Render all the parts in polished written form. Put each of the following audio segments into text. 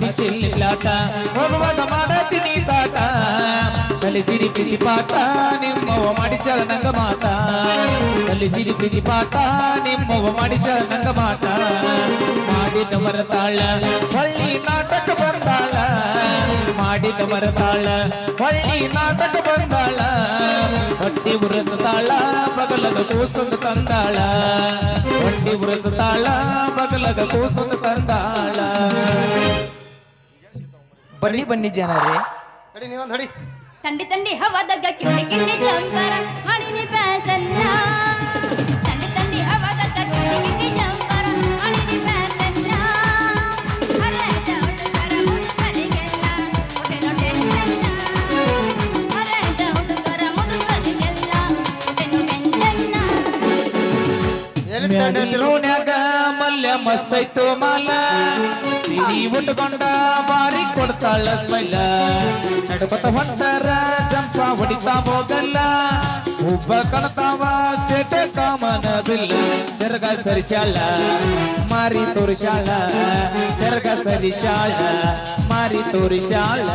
ಹತ್ತಿ ಚೆಲ್ಲಿಲಾಟ ಹೋಗುವಾಗ ಮಾಡತೀನಿ ತಾಟ ಕಲಿಸಿರಿ ಪ್ರೀತಿ ಪಾಠ ನಿಮ್ಮವ ಮಾಡಿಸಲ ನಂಗ ಮಾತ ಕಲಿಸಿರಿ ಪ್ರೀತಿ ಪಾಠ ನಿಮ್ಮವ ಮಾಡಿಸಲ ನಂಗ ಮಾತ ಮಾಡಿದ ಮರತಾಳ ಹೊಳ್ಳಿ ನಾಟಕ ಬಂದಾಳ ಮಾಡಿದ ಮರತಾಳ ಹೊಳ್ಳಿ ನಾಟಕ ಬಂದಾಳ ಹೊಟ್ಟಿ ಉರಸತಾಳ ಬಗಲದ ಕೂಸಂದು ತಂದಾಳ ಹೊಟ್ಟಿ ಉರಸತಾಳ ಬಗಲದ ಕೂಸಂದು ತಂದಾಳ. ಬನ್ನಿ ಬನ್ನಿ ಜನರೇ ಹಡಿ ನೀವೊಂದು ಹಡಿ. ತಂಡಿ ತಂಡಿ ಹವಾದಾಗ ಕಿಂಡಿ ಕಿಂಡಿ ಜಂಪರ ಮಾಡಿನಿ ಪ್ಯಾಸನ್ನ ತಂಡಿ ತಂಡಿ ಹವಾದಾಗ ಕಿಂಡಿ ಕಿಂಡಿ ಜಂಪರ ಮಾಡಿನಿ ಪ್ಯಾಸನ್ನ ಅರೆದ ಹುಡುಗರ ಮುದುಕರಿಗೆಲ್ಲ ಹೊಟ್ಟೆನೋ ಟೆನ್ಷನ್ನ ಅರೆದ ಹುಡುಗರ ಮುದುಕರಿಗೆಲ್ಲ ಹೊಟ್ಟೆನೋ ಟೆನ್ಷನ್ನ. ಮ್ಯಾಗ ಮಲ್ಯ ಮಸ್ತೈತು ಮಾಲ ಸಿಹಿ ಉಟ್ಕೊಂಡ ಬಾರಿ ಕೊಡ್ತಾಳ ಸ್ಮೈಲ ನಡ್ಕೊತ ಹೊಂಟಾರ ಜಂಪ ಹೊಡಿತಾ ಹೋಗಲ್ಲ ಒಬ್ಬ ಕಣತಾವ ಚೇಟೆ ಕಾಮನ ಬಿಲ್ಲ ಚರ್ಗ ಸರಿಸಾಳ ಮಾರಿ ತೋರಿಸಾಳ ಚರ್ಗ ಸರಿಸಾಳ ಮಾರಿ ತೋರಿಸಾಳ.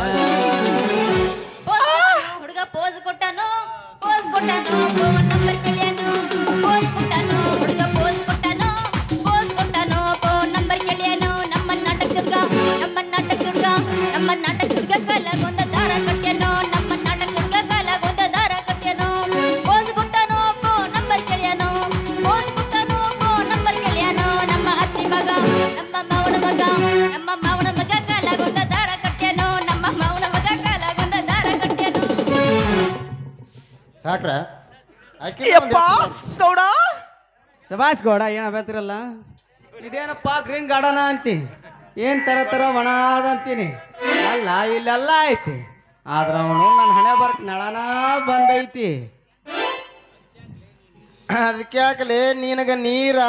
ಹುಡುಗ ಪೋಸ್ ಕೊಟ್ಟನು ಫೋನ್ ನಂಬರ್ ಕೇಳ್ಯಾನು ಪೋಸ್ ಕೊಟ್ಟನು ಹುಡುಗ ಪೋಸ್ ಕೊಟ್ಟನು ಫೋನ್ ನಂಬರ್ ಕೇಳ್ಯಾನು ನಮ್ಮ ನಾಟಕ ಹುಡುಗ ಕಾಲಾಗೊಂದ ದಾರ ಕಟ್ಯಾನು ನಮ್ಮ ನಾಟಕ ಹುಡುಗ ಕಾಲಾಗೊಂದ ದಾರ ಕಟ್ಯಾನು ಪೋಸ್ ಕೊಟ್ಟನು ಫೋನ್ ನಂಬರ್ ಕೇಳ್ಯಾನು ನಮ್ಮ ಅತ್ತಿ ಮಗ ನಮ್ಮ ಮಾವನ ಮಗ ಕಾಲಾಗೊಂದ ದಾರ ಕಟ್ಯಾನು ನಮ್ಮ ಮಾವನ ಮಗ ಕಾಲಾಗೊಂದ ದಾರ ಕಟ್ಯಾನು. ಸಾಕ್ರ ಗೌಡ ಸಭಾಸ್ ಗೌಡ ಏನ್ ಅಭ್ಯಂತರಲ್ಲ. ಇದೇನಪ್ಪ ಗ್ರೀನ್ ಗಾರ್ಡನ ಅಂತಿ ಏನ್ ತರ ತರ ಒಣಾದ ಅಂತೀನಿ. ಅಲ್ಲ ಇಲ್ಲೆಲ್ಲ ಐತಿ ಆದ್ರ ಅವನು ನನ್ನ ಹಣೆ ಬರ್ಕ್ ನಳನ ಬಂದೈತಿ. ಅದಕ್ಕೆ ಯಾಕಲೆ ನಿನಗ ನೀರ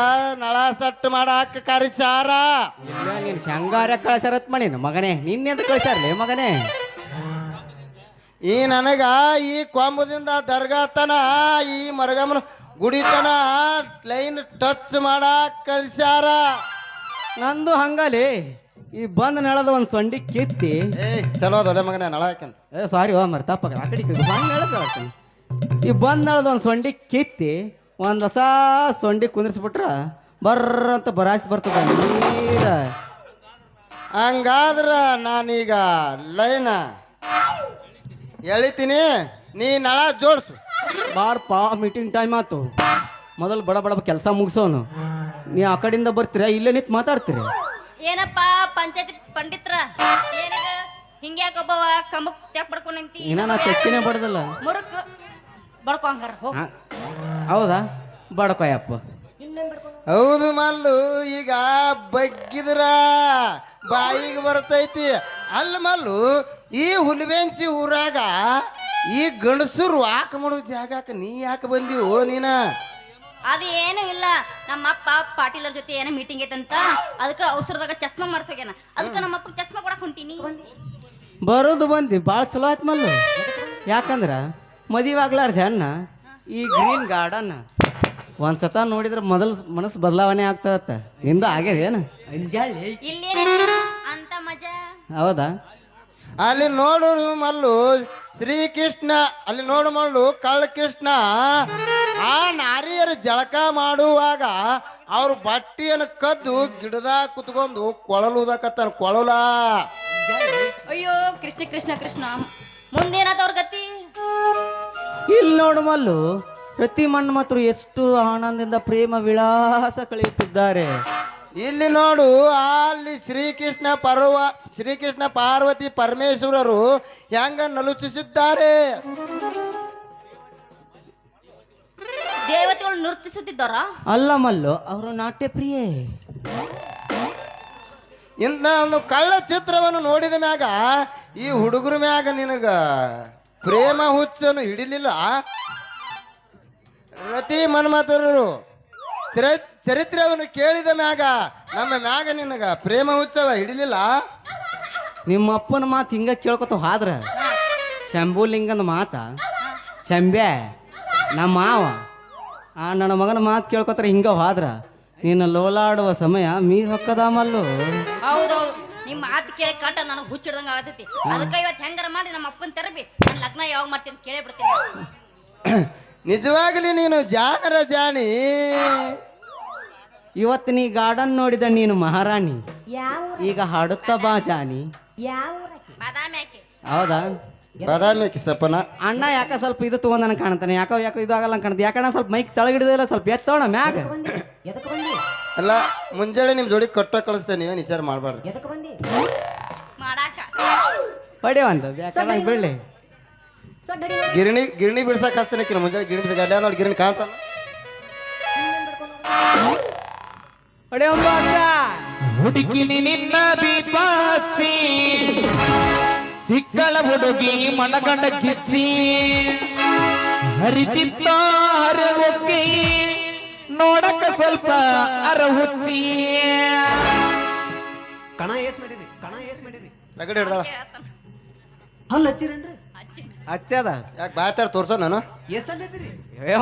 ನಳ ಸಟ್ಟು ಮಾಡಾಕ ಕರಿಸಾರ. ಇಲ್ಲ ನೀನ್ ಶಂಗಾರ ಕಳ್ಸಾರತ್ ಮಾಡಿನ ಮಗನೇ ನಿನ್ನೆಂತ ಕಳ್ಸಾರ್ಲಿ ಮಗನೇ. ಈ ನನಗ ಈ ಕೊಂಬದಿಂದ ದರ್ಗಾತನ ಈ ಮರಗಮ್ಮನ ಗುಡಿತನ ಲೈನ್ ಟಚ್ ಮಾಡಾಕ ಕಳಿಸ್ಯಾರ. ನಂದು ಹಂಗಲಿ ಈ ಬಂದ್ ನೆಳದ ಒಂದ್ ಸೊಂಡಿ ಕಿತ್ತಿ ಚಲೋ ಅದೊಲೆ ಮಗನ ನಳ ಹಾಕಂತ. ಸಾರಿ ಓ ಮರ ತಪ್ಪ ಆ ಕಡೆ ಈ ಬಂದ್ ನೆಳದ ಒಂದ್ ಸೊಂಡಿ ಕಿತ್ತಿ ಒಂದ್ ಹೊಸ ಸೊಂಡಿ ಕುಂದ್ರಿಸ್ಬಿಟ್ರ ಬರ್ರ ಅಂತ ಬರಾಸಿ ಬರ್ತದ ನೀರ. ಹಂಗಾದ್ರ ನಾನೀಗ ಲೈನ್ ಎಳಿತೀನಿ ನೀ ನಳ ಜೋಡ್ಸು. ಬಾರಪ್ಪ ಮೀಟಿಂಗ್ ಟೈಮ್ ಆತು ಮೊದಲು ಬಡ ಬಡ ಕೆಲಸ ಮುಗಿಸೋನು. ನೀ ಆ ಕಡೆಯಿಂದ ಬರ್ತೀರ ಇಲ್ಲೇ ನಿಂತು ಮಾತಾಡ್ತೀರಿ. ಏನಪ್ಪ ಪಂಚಾಯತಿ ಪಂಡಿತ್ರ ಏನಾಗ ಹಿಂಗ್ಯಾಕ ಒಬ್ಬವ ಕಮಕ್ ಯಾಕೆ ಬಡ್ಕೊಂಡ್ ನಿಂತಿ ಇನ್ನ ನಾ ತೆಕ್ಕಿನೇ ಬಡದಲ್ಲ ಮುರುಕ್ ಬಡ್ಕೊ ಹಂಗಾರ ಹೋಗ್ ಹೌದಾ ಬಡಕೊಯಪ್ಪ. ಹೌದು ಮಲ್ಲು ಈಗ ಬಗ್ಗಿದ್ರ ಬಾಯಿಗೆ ಬರ್ತೈತಿ. ಅಲ್ಲ ಮಲ್ಲು ಈ ಹುಲಿಬೆಂಚಿ ಊರಾಗ ಈ ಗಂಡಸರು ವಾಕ್ ಮಾಡೋ ಜಾಗಕ್ಕೆ ನೀ ಯಾಕೆ ಬಂದಿವೋ ನೀನ? ಅದು ಏನು ಇಲ್ಲ ನಮ್ಮ ಅಪ್ಪ ಪಾಟೀಲರ್ ಜೊತೆ ಏನೋ ಮೀಟಿಂಗ್ ಐತಂತ ಅದಕ್ಕೆ ಅವಸರದಾಗ ಚಸ್ಮಾ ಮರ್ತೋಗ್ಯಾನ ಅದಕ್ಕೆ ನಮ್ಮ ಅಪ್ಪಗೆ ಚಸ್ಮಾ ಕೊಡಕ್ ಹೊಂಟೀನಿ. ಬರೋದು ಬಂದಿ ಭಾಳ ಚಲೋ ಆಯ್ತು ಮಲ್ಲು. ಯಾಕಂದ್ರ ಮದುವೆ ಆಗ್ಲಾರ್ದೆ ಅನ್ನ ಈ ಗ್ರೀನ್ ಗಾರ್ಡನ್ ಒಂದ್ಸತ ನೋಡಿದ್ರೆ ಮೊದಲು ಮನಸ್ಸು ಬದಲಾವಣೆ ಆಗ್ತದತ್ತ. ನಿಂದು ಆಗ್ಯದೇನು ಅಂಜಾಳಿ ಇಲ್ಲೇನ ಅಂತ ಮಜಾ? ಹೌದಾ? ಅಲ್ಲಿ ನೋಡು ಮಲ್ಲು ಶ್ರೀಕೃಷ್ಣ, ಅಲ್ಲಿ ನೋಡು ಮಲ್ಲು ಕಳ್ಳ ಕೃಷ್ಣ ಆ ನಾರಿಯರು ಜಳಕ ಮಾಡುವಾಗ ಅವ್ರ ಬಟ್ಟೆಯನ್ನು ಕದ್ದು ಗಿಡದಾಗ ಕುತ್ಕೊಂಡು ಕೊಳಲುದಕತ್ತಾರ ಕೊಳಲ. ಅಯ್ಯೋ ಕೃಷ್ಣ ಕೃಷ್ಣ ಕೃಷ್ಣ ಮುಂದೇನಾದ ಅವ್ರ ಗತಿ? ಇಲ್ಲಿ ನೋಡು ಮಲ್ಲು ಪ್ರತಿ ಮಣ್ಣು ಮಾತ್ರ ಎಷ್ಟು ಆನಂದದಿಂದ ಪ್ರೇಮ ವಿಳಾಸ ಕಳೆಯುತ್ತಿದ್ದಾರೆ. ಇಲ್ಲಿ ನೋಡು ಅಲ್ಲಿ ಶ್ರೀಕೃಷ್ಣ ಪಾರ್ವತಿ ಪರಮೇಶ್ವರರು ಹೆಂಗ ನಲುಚಿಸಿದ್ದಾರೆ. ದೇವತೆಗಳು ನೃತ್ಯಿಸುತ್ತಿದ್ದಾರ? ಅಲ್ಲ ಮಲ್ಲು ಅವರು ನಾಟ್ಯ ಪ್ರಿಯೆ. ಇಂಥ ಒಂದು ಕಳ್ಳ ಚಿತ್ರವನ್ನು ನೋಡಿದ ಮ್ಯಾಗ ಈ ಹುಡುಗರ ಮ್ಯಾಗ ನಿನಗ ಪ್ರೇಮ ಹುಚ್ಚನ್ನು ಹಿಡಿಲಿಲ್ಲ? ರತಿ ಮನ್ಮಥರು ಚರಿತ್ರೆಯನ್ನು ಕೇಳಿದ ಮ್ಯಾಗ ನಮ್ಮ ಮ್ಯಾಗ ನಿನಗ ಪ್ರೇಮ ಹುಚ್ಚವ ಹಿಡಿಲಿಲ್ಲ? ನಿಮ್ಮ ಅಪ್ಪನ ಮಾತು ಹಿಂಗ ಕೇಳ್ಕೊತ ಹೋದ್ರ ಶಂಭುಲಿಂಗನ ಮಾತ ಶಂಬ್ಯಾ ನಮ್ಮ ಮಾವ ಆ ನನ್ನ ಮಗನ ಮಾತು ಕೇಳ್ಕೊತಾರೆ ಹಿಂಗ ಹೋದ್ರ ನಿನ್ನ ಲೋಲಾಡುವ ಸಮಯ ಮೀರ್ ಹೊಕ್ಕದ ಮಲ್ಲು. ಹೌದೌದು ನಿಮ್ಮ ಮಾತು ಕೇಳಿ ಕಟ್ಟ ನನಗೆ ಹುಚ್ಚಿಡ್ದಂಗ ಆಗತೈತಿ ಅದಕ್ಕೆ ಇವತ್ತು ಹೆಂಗಾರ ಮಾಡಿ ನಮ್ಮ ಅಪ್ಪನ ತೆರಬಿ ನಾನು ಲಗ್ನ ಯಾವಾಗ ಮಾಡ್ತೀನಿ ಅಂತ ಕೇಳೇ ಬಿಡ್ತೀನಿ. ನಿಜವಾಗ್ಲಿ ನೀನು ಜಾಣರ ಜಾಣಿ. ಇವತ್ತು ನೀ ಗಾರ್ಡನ್ ನೋಡಿದ ನೀನು ಮಹಾರಾಣಿ, ಯಾವ ಈಗ ಹಾಡುತ್ತಾ ಬಾ ಜಾನಿ. ಯಾವ ಬಾದಾಮಿ ಹಾಕಿ ಹೌದಾ? ಬಾದಾಮಿ ಕಿಸಪ್ಪನ ಅಣ್ಣ ಯಾಕ ಸ್ವಲ್ಪ ಇದು ತಗೊಂಡನ ಕಾಣ್ತಾನೆ, ಯಾಕೋ ಯಾಕೋ ಇದು ಆಗಲ್ಲ ಕಾಣ್ತಾನೆ. ಯಾಕಣ್ಣ ಸ್ವಲ್ಪ ಮೈಕ್ ತಳಗಿಡಿದಿಲ್ಲ, ಸ್ವಲ್ಪ ಎತ್ತೋಣ ಮ್ಯಾಗ. ಅಲ್ಲ ಮುಂಜಾನೆ ನಿಮ್ ಜೋಡಿ ಕಟ್ಟ ಕಳಿಸ್ತೇನೆ, ನೀವೇನು ವಿಚಾರ ಮಾಡ್ಬಾರ್ದು. ಮಾಡಾಕ ಹೊಡಿ ಒಂದು ಬೇಕಾದಂಗೆ ಬೀಳ್ಲಿ. ಗಿರಣಿ ಬಿಡ್ಸಕ್ ಹಚ್ತೇನೆ ಕಿನ ಮುಂಜಾನೆ ಗಿರಣಿ ಬಿಡ್ಸಕ್ ಅಲ್ಲ ನೋಡಿ ಗಿರಣಿ ಕಾಣ್ತಾನ. ಹೊಡಿ ಒಂದು ಅಕ್ಕ. ಹುಡುಕಿನಿ ನಿನ್ನ ದೀಪ ಹಚ್ಚಿ ಸಿಕ್ಕಳ ಹುಡುಗಿ ಮನಗಂಡ ಕಿಚ್ಚಿ ಹರಿತಿತ್ತ ಹರವೊಕ್ಕಿ ನೋಡಕ ಸ್ವಲ್ಪ ಅರ ಹುಚ್ಚಿ ಕಣ ಏಸ್ ಮಾಡಿರಿ ರಗಡಿ ಹಿಡ್ದಾಳ. ಹಲ್ಲ ಹಚ್ಚಿರೇನ್ರಿ? ಹಚ್ಚದ ಯಾಕೆ ಬಾಯ್ತಾರ ತೋರ್ಸೋ ನಾನು ಎಷ್ಟಲ್ಲಿದ್ದೀರಿ?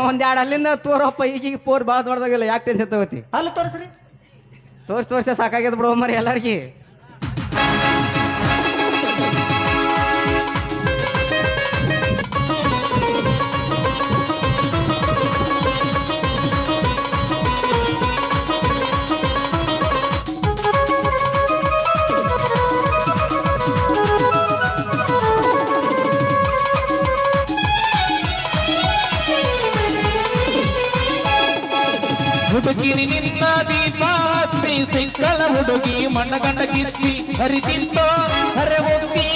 ಒಂದೆರಡು ಅಲ್ಲಿಂದ ತೋರಪ್ಪ, ಈಗೀಗ ಪೋರ್ ಭಾಳ ದೊಡ್ಡದಾಗಿಲ್ಲ, ಯಾಕೆ ಟೆನ್ಷನ್ ತಗೋತಿ? ಹಲ್ಲ ತೋರಿಸ್ರಿ. ತೋರ್ಸ ಸಾಕಾಗ್ಯದ ಬಿಡೋ ಮರಿ ಎಲ್ಲರಿಗೆ. ಹುಡುಗಿನಿ ನಿನ್ನ ದೀಪ ಹಚ್ಚಿ ಸಿಕ್ಕಳ ಹುಡುಗಿ ಮನಗಂಡ ಕಿಚ್ಚಿ ಹರಿತಿತ್ತೋ ಹರೆ ಹೋಗಿ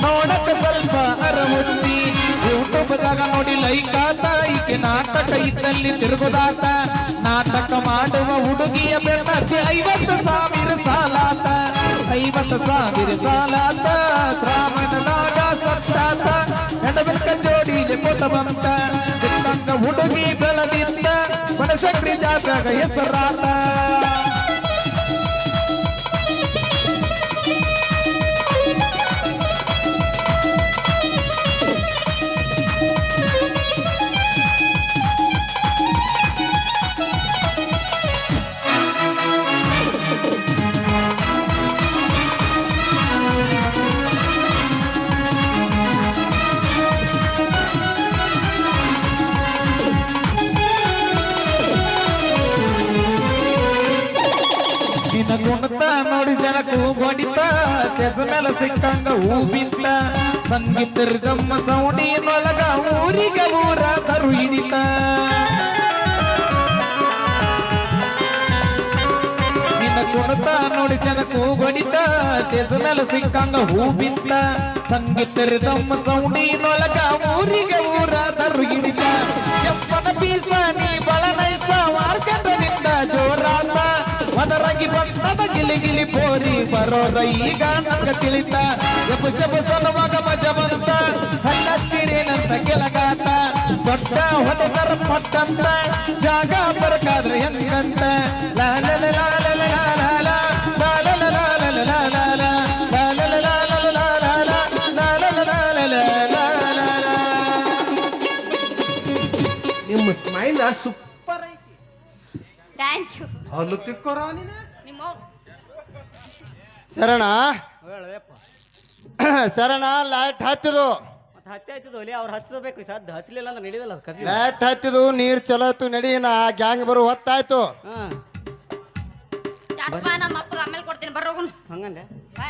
ನೋಡಕ ಸ್ವಲ್ಪ ಅರ ಹುಚ್ಚಿ ಯೂಟ್ಯೂಬ್ದಾಗ ನೋಡಿ ಲೈಕ್ ಆತ ಈಕೆ ನಾಟಕ ಇದ್ದಲ್ಲಿ ತಿರುಗುದಾತ ನಾಟಕ ಮಾಡುವ ಹುಡುಗಿಯ ಬೆನ್ನತ್ತಿ 50,000 ಸಾಲಾತ 50,000 ಸಾಲಾತ ಶ್ರಾವಣದಾಗ ಸತ್ತಾತ ನಡಬೆಲ್ಕ ಜೋಡಿಗೆ ಕೊಟ್ಟ ಬಂತ ಸಿಕ್ಕಂಗ ಹುಡುಗಿ ಬೆಳದಿಂತ ಬನಶಂಕರಿ ಜಾತ್ರಾಗ ಹೆಸರಾತ. ನಿನ್ನ ಕುಣತ ನೋಡಿ ಜನಕ್ಕೂ ಹೊಡಿತ ತೆಸ ಮೇಲೆ ಸಿಕ್ಕಂಗ ಹೂ ಬಿತ್ತ ಸಂಗೀತ ರಿದಮ್ಮ ಸೌಂಡಿನೊಳಗ ಊರಿಗೆ ಊರ ತರು ಹಿಡಿತ ನಿನ್ನ ಕುಣತ ನೋಡಿ ಜನಕ್ಕೂ ಹೊಡಿತ ತೆಸ ಮೇಲೆ ಸಿಕ್ಕಂಗ ಹೂ ಬಿತ್ತ ಸಂಗೀತ ರಿದಮ್ಮ ಸೌಂಡಿನೊಳಗ ಊರಿಗೆ ಊರ ತರು ಹಿಡಿತ ಎಪ್ಪನ ಪೀಸ ನೀ ಬಳ ನೈಸ ಮಾರ್ಕಂದನಿಂದ ಜೋರಾತ ಮದರಂಗಿ ಬಂದದ ಗಿಲಿ ಗಿಲಿ ಪೋರಿ ಬರೋದ ಈಗ ನಂಗ ತಿಳಿತ ಎಬ್ಬ ಸಲುವಾಗ ಮಜ ಬಂತ ಹಲ್ಲಚ್ಚಿರೇನಂತ ಕೆಳಗಾತ ಸೊಟ್ಟ ಹೊಡೆದರ ಪಟ್ಟಂತ ಜಾಗ ಬರಕಾದ್ರೆ ಎಂದಂತ ಲಾಲಲ ಲಾಲಲ ಲಾಲಲ ಲಾಲಲ ಲಾಲಲ ಲಾಲಲ ಲಾಲಲ ಲಾಲಲ ಲಾಲಲ ಲಾಲಲ ಲಾಲಲ ಲಾಲಲ. ನಿಮ್ಮ ಸ್ಮೈಲ್ ಸೂಪರ್ ಐತಿ. Thank you. ಹಲ್ಲು ತಿಕ್ಕೋರ ನೀನು. ನಿಮ್ಮ ಶರಣ ಹೇಳಪ್ಪ. ಶರಣ ಲೈಟ್ ಹತ್ತಿದು ಮತ್ತೆ ಹತ್ತಿ ಆಯ್ತದ ಒಲಿ ಅವ್ರು ಹಚ್ಚಬೇಕು, ಸದ್ದು ಹಚ್ಚಲಿಲ್ಲ ಅಂದ್ರೆ ನಡೀದಲ್ಲ ಕದ್ಲಿ. ಲೈಟ್ ಹತ್ತಿದು ನೀರ್ ಚಲೋ ಆಯ್ತು ನಡಿ ನಾ ಗ್ಯಾಂಗ್ ಬರೋ ಹೊತ್ತಾಯ್ತು. ಹಾಂ ಜಾಸ್ಪ ನಮ್ಮ ಅಪ್ಪಗೆ ಆಮೇಲೆ ಕೊಡ್ತೀನಿ ಬರ್ರೋಗುನ್ ಹಂಗಂದೆ. ಬಾ